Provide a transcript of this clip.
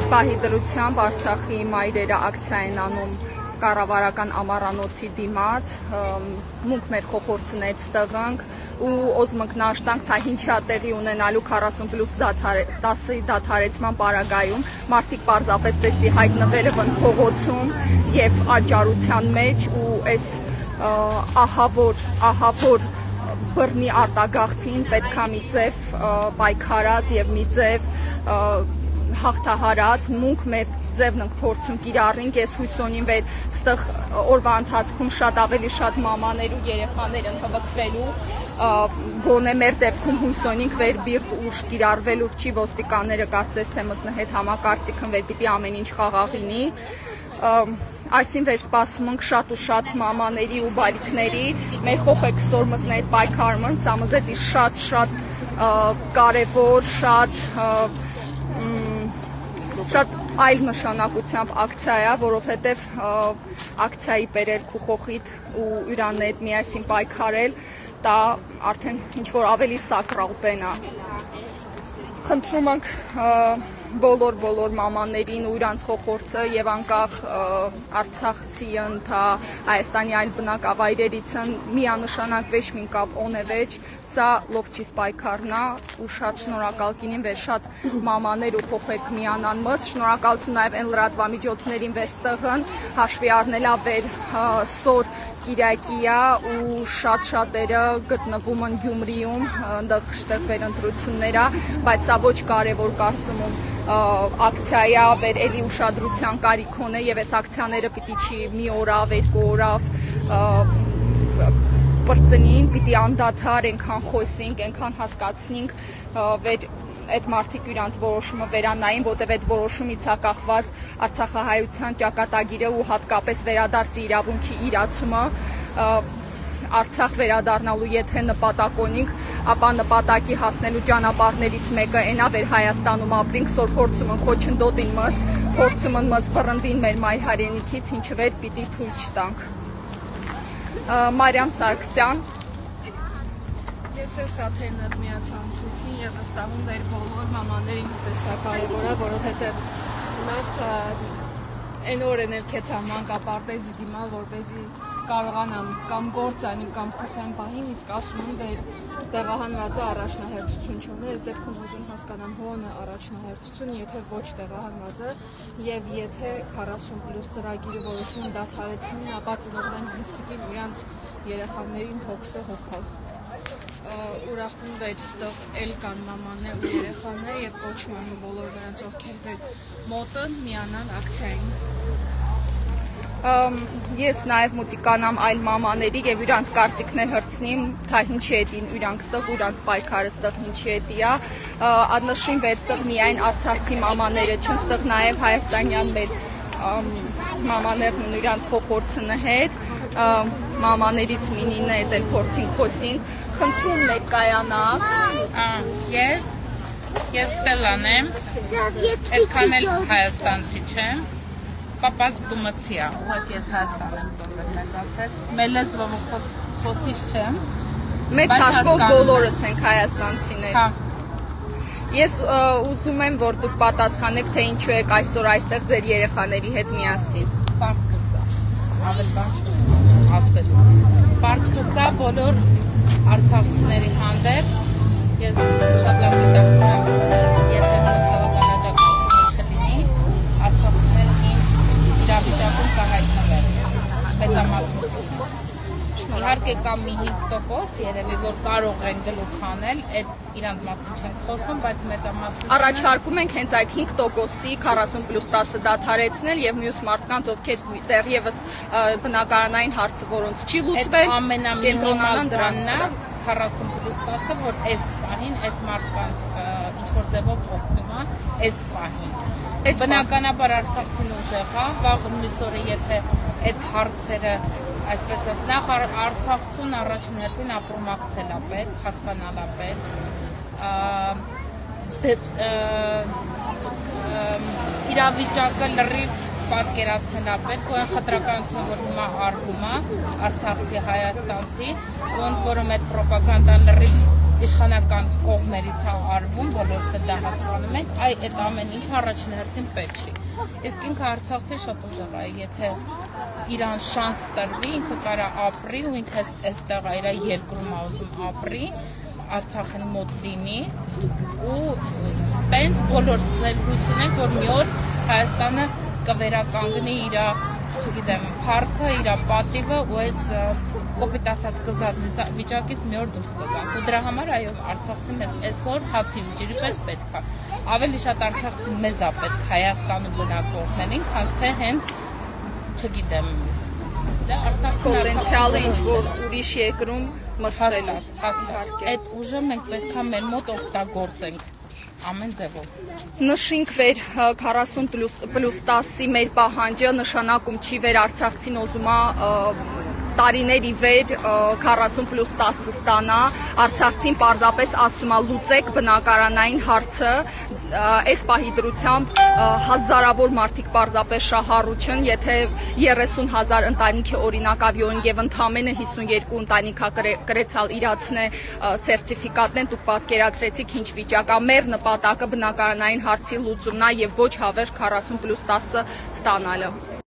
պահի դրությամբ Արցախի մայրերը ակցիա են անում կառավարական ամառանոցի դիմաց, մունք մեր խոխորձնեց տղանք ու ոզմնք նաշտանք թա ինչա տեղի ունենալու 40+ դադարեցման պարագայում մարդիկ պարզապես տեստի հայտնվել են փողոցում եւ աճարության մեջ ու այս ահավոր բռնի արտագաղթին պետքա մի ձև պայքարած եւ մի ձև հաղթահարած մունք մեր ձևն ենք փորձում կիրառենք, ես հույս ունեմ, որ ստեղ օրվա ընթացքում շատ ավելի շատ մամաներ ու երեխաներ են հավաքվելու, գոնե մեր դեպքում հույս ունենք, որ բիրտ ուժ կիրառվելու չի, ոստիկանները կարծես թե մզնի հետ համակարծիք են, որ պիտի ամեն ինչ խաղաղ լինի, այսին որ սպասում ենք շատ ու շատ մամաների ու բարիքների, մեր խոխեք սոր մզնի հետ պայքարում են, սա մզետի շատ կարևոր, շատ այլ նշանակությամբ ակցիա է, որովհետև ակցիայի բերել քուխոխիտ ու իրանն հետ միասին պայքարել, դա արդեն ինչ-որ ավելի սակրալ բեն է։ Խնդրում ենք բոլոր մամաներին ու իրանց խոխորձը եւ անկախ Արցախցին, թա Հայաստանի այլ բնակավայրերից են միանշանակ վեճ մին կապ օնեվեճ, սա լողջիս պայքարնա ու շատ շնորհակալ կինին, որ շատ մամաներ ու խոխերք միանան մս, շնորհակալություն նաեւ այն լրատվամիջոցներին, որ ստեղն հաշվի առնելա վեր սոր Կիրակիա ու շատերը գտնվում են Գյումրիում, այնտեղ շտեղվեր ընտրություններ, բայց սա ոչ կարևոր կարծում ակցիա վեր էլի ուշադրության կարիքոն է եւ այս ակցիաները պիտի չի մի օրավ, երկու օրավ բրծնին, պիտի անդադար ենքան խոսենք, ենքան հասկացնենք, որ այդ մարդիկ իրանց որոշումը վերանային, որտեղ այդ որոշումից է կախված Արցախահայության ճակատագիրը ու հատկապես վերադարձի իրավունքի իրացումը Արցախ վերադառնալու եթե նպատակ ունենք, ապա նպատակի հասնելու ճանապարհներից մեկը այնա, որ Հայաստանում ապրենք, սոր փորձում են խոչընդոտին մս, փորձում են մս բռնդին մեր մայր հայրենիքից, ինչը վեր պիտի թույլ չտանք։ Մարիամ Սարգսյան։ Ես ես աթենդ միացանցուցին եւ վստահում վեր բոլոր մամաներին պես կարևոր է, որովհետեւ նախ այն օրեն էլ քեցա մանկապարտեզի դիմալ, որպեսզի կարողանամ կամ գործ անեմ կամ խփեմ պահին, իսկ ասում եմ, որ տեղահանվածը առաջնահերթություն չունի, այս դեպքում ուզում հասկանամ ո՞ն է առաջնահերթություն, եթե ոչ տեղահանվածը եւ եթե 40+ ծրագիրը որոշում դադարեցնեն, ապա ծնողներն ինձ պիտի իրանց երեխաներին հոգսը հոգալ։ Ուրախում վեր ստեղ էլ կան մամաներ ու երեխաներ եւ կոչում եմ բոլոր նրանց ովքեր մոտը միանան ակցիային։ Ես նաև մոտիկանամ այլ մամաների եւ իրանց կարծիքներ հրցնիմ, թա ինչի է դին իրանք ստեղ, իրանց պայքարը ստեղ ինչի է դիա, աննշին վեր ստեղ միայն արցախցի մամաները չեն, ստեղ նաև հայաստանյան մեր մամաներն ու իրանց խոխորձնը հետ, մամաներից մինինը հետ էլ փորձին խոսին, խնդրում ներկայանա։ Ես Ստելլան եմ, այդքան էլ հայաստանցի չեմ, պապաս դումացի է, ուղղակի ես Հայաստան եմ ծնվել մեծացել, մեր լեզվով խոսիչ չեմ, մեծ հաշվով բոլորս ենք հայաստանցիներ։ Ես ուզում եմ, որ դուք պատասխանեք, թե ինչու եք այսօր այստեղ ձեր երեխաների հետ միասին։ Պարկ խսա, ավել բան չունեմ ասելու։ Պարկ խսա բոլոր արցախցիների հանդեպ, ես շատ լավ գիտակցում եմ, եթե սոցիալական աջակցություն չլինի, արցախցիները ինչ իրավիճակում կհայտնվեն, մեծամասնություն։ Իհարկե կամ մի 5% երևի, որ կարող են գլուխ հանել, այդ իրանց մասին չենք խոսում, բայց մեծամասնությունը առաջարկում ենք հենց այդ 5%-ի 40+10 դադարեցնել եւ մյուս մարդկանց, ովքեր դեռևս բնակարանային հարցը որոնց չի լուծվել, ամենամինիմալ դրանն է 40+10-ը, որ այս պահին այդ մարդկանց ինչ որ ձևով օգնում է այս պահին։ Բնականաբար արցախցին ուժեղ է, վաղ մյուս օրը եթե այդ հարցերը այսպես ասած, նախ Արցախցուն առաջին հերթին ապրումակցելա պետք, հասկանալա պետք, իրավիճակը լրիվ պատկերացնելա պետք, ու այն խտրականությունը, որ հիմա արվում է Արցախցի, Հայաստանցի, ոնց որում այդ պրոպագանդան լրիվ իշխանական կողմերից է արվում, բոլորս էլ դա հասկանում ենք, այդ ամեն ինչ առաջին հերթին պետք չի։ Իսկ ինքը արցախցի շատ ուժեղ է, եթե իրան շանս տրվի, ինքը կարա ապրի ու ինքը այստեղ իր երկրում ուզում ապրի, Արցախին մոտ լինի ու տենց բոլորս էլ հույս ունենք, որ մի օր Հայաստանը կվերականգնի իր, չգիտեմ, փառքը, իր պատիվը ու այս կոպիտ ասած կզած վիճակից մի օր դուրս կգանք։ Ու դրա համար այո, արցախցին մեզ այսօր հացի ու ջրի պես պետք է։ Ավելի շատ արցախցին մեզ է պետք Հայաստանում բնակվողներին, քան թե հենց, չգիտեմ, պոտենցիալը ինչ որ ուրիշ երկրում մսել է։ Այդ ուժը մենք պետք է մեր մոտ օգտագործենք ամեն ձևով։ Նշենք վեր 40+10-ի մեր պահանջը նշանակում չի վեր արցախցին ուզում է տարիների վեր 40+10 ստանա, արցախցին պարզապես ասում է լուծեք բնակարանային հարցը, այս պահի դրությամբ հազարավոր մարդիկ պարզապես շահառու չեն, եթե 30,000 ընտանիքի օրինակավյոն եւ ընդամենը 52 ընտանիքա կրեցալ իրացնե սերտիֆիկատն դուք պատկերացրեցիք ինչ վիճակ է, մեր նպատակը բնակարանային հարցի լուծումն է եւ ոչ հավերժ 40+10 ստանալը։